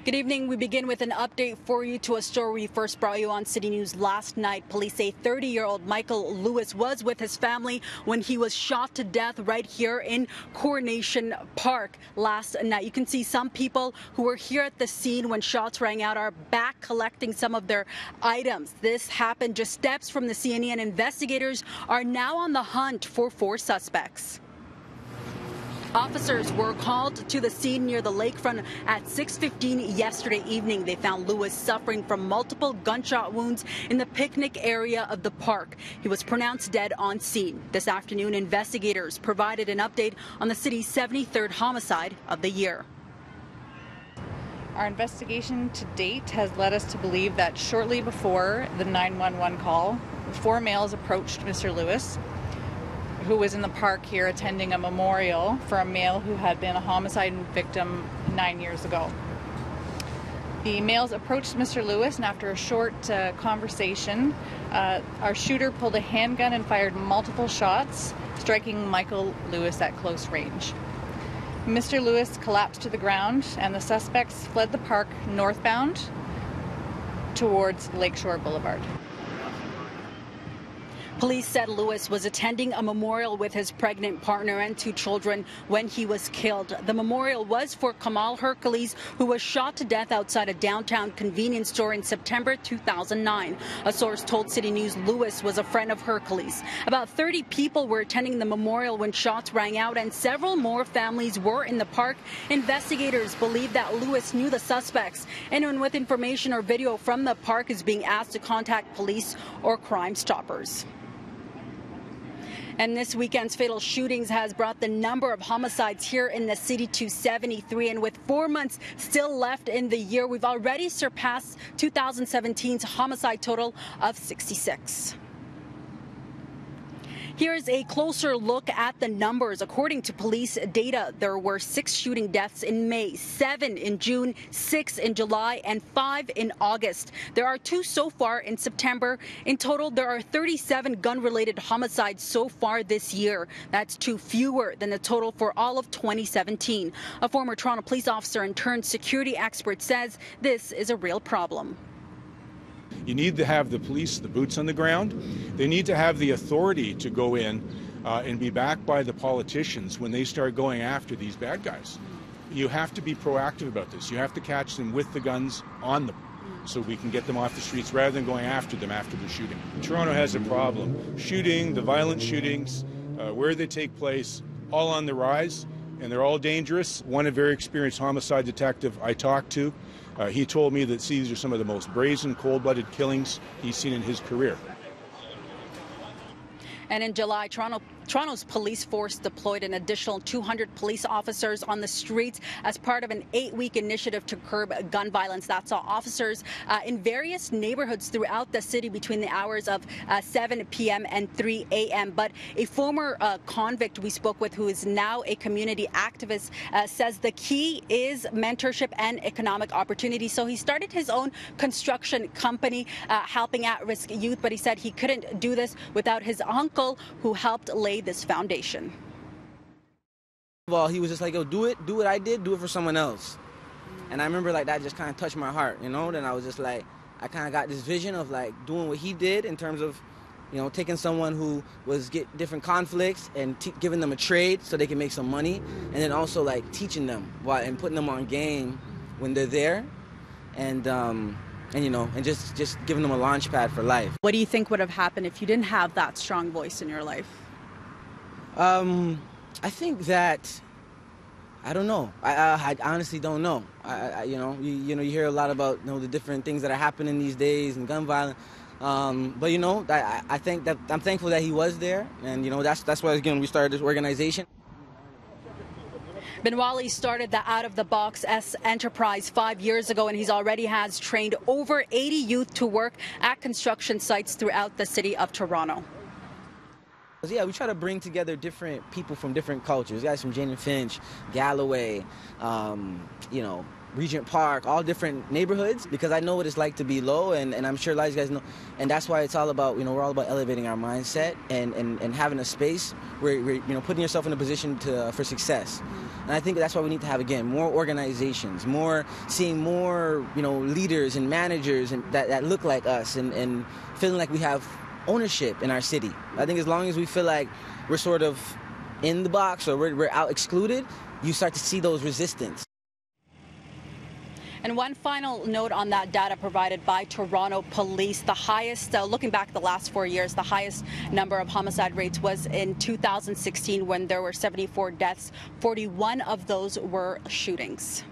Good evening. We begin with an update for you to a story we first brought you on City News last night. Police say 30-year-old Michael Lewis was with his family when he was shot to death right here in Coronation Park last night. You can see some people who were here at the scene when shots rang out are back collecting some of their items. This happened just steps from the scene, and investigators are now on the hunt for 4 suspects. Officers were called to the scene near the lakefront at 6:15 yesterday evening. They found Lewis suffering from multiple gunshot wounds in the picnic area of the park. He was pronounced dead on scene. This afternoon, investigators provided an update on the city's 73rd homicide of the year. Our investigation to date has led us to believe that shortly before the 911 call, 4 males approached Mr. Lewis, who was in the park here attending a memorial for a male who had been a homicide victim 9 years ago. The males approached Mr. Lewis, and after a short conversation, our shooter pulled a handgun and fired multiple shots, striking Michael Lewis at close range. Mr. Lewis collapsed to the ground, and the suspects fled the park northbound towards Lakeshore Boulevard. Police said Lewis was attending a memorial with his pregnant partner and 2 children when he was killed. The memorial was for Kamal Hercules, who was shot to death outside a downtown convenience store in September 2009. A source told City News Lewis was a friend of Hercules. About 30 people were attending the memorial when shots rang out, and several more families were in the park. Investigators believe that Lewis knew the suspects. Anyone with information or video from the park is being asked to contact police or Crime Stoppers. And this weekend's fatal shootings has brought the number of homicides here in the city to 73. And with 4 months still left in the year, we've already surpassed 2017's homicide total of 66. Here's a closer look at the numbers. According to police data, there were 6 shooting deaths in May, 7 in June, 6 in July, and 5 in August. There are 2 so far in September. In total, there are 37 gun-related homicides so far this year. That's 2 fewer than the total for all of 2017. A former Toronto police officer and turned security expert says this is a real problem. You need to have the police, the boots on the ground. They need to have the authority to go in and be backed by the politicians when they start going after these bad guys. You have to be proactive about this. You have to catch them with the guns on them so we can get them off the streets rather than going after them after the shooting. Toronto has a problem. Shooting, the violent shootings, where they take place, all on the rise, and they're all dangerous. One very experienced homicide detective I talked to, he told me that these are some of the most brazen, cold-blooded killings he's seen in his career. And in July, Toronto's police force deployed an additional 200 police officers on the streets as part of an 8-week initiative to curb gun violence. That saw officers in various neighborhoods throughout the city between the hours of 7 p.m. and 3 a.m. But a former convict we spoke with, who is now a community activist, says the key is mentorship and economic opportunity. So he started his own construction company helping at-risk youth, but he said he couldn't do this without his uncle, who helped lay this foundation. Well, he was just like, yo, do what I did, do it for someone else. And I remember like that just kind of touched my heart, you know. Then I was just like, I kind of got this vision of like doing what he did in terms of, you know, taking someone who was get different conflicts and giving them a trade so they can make some money, and then also like teaching them and putting them on game when they're there, and you know, and just giving them a launch pad for life. What do you think would have happened if you didn't have that strong voice in your life? I think that, I don't know. I honestly don't know. You know, you hear a lot about, you know, the different things that are happening these days and gun violence. But you know, I think that I'm thankful that he was there, and you know, that's why again we started this organization. Benwali started the Out of the Box enterprise 5 years ago, and he's already has trained over 80 youth to work at construction sites throughout the city of Toronto. Yeah, we try to bring together different people from different cultures. Guys from Jane and Finch, Galloway, you know, Regent Park, all different neighborhoods, because I know what it's like to be low, and I'm sure a lot of you guys know. And that's why it's all about, you know, we're all about elevating our mindset and having a space where you know, putting yourself in a position for success. And I think that's why we need to have, again, more organizations, seeing more, leaders and managers and that look like us and feeling like we have ownership in our city. I think as long as we feel like we're sort of in the box or we're out excluded, you start to see those resistance. And one final note on that data provided by Toronto Police, the highest, looking back the last 4 years, the highest number of homicide rates was in 2016 when there were 74 deaths. 41 of those were shootings.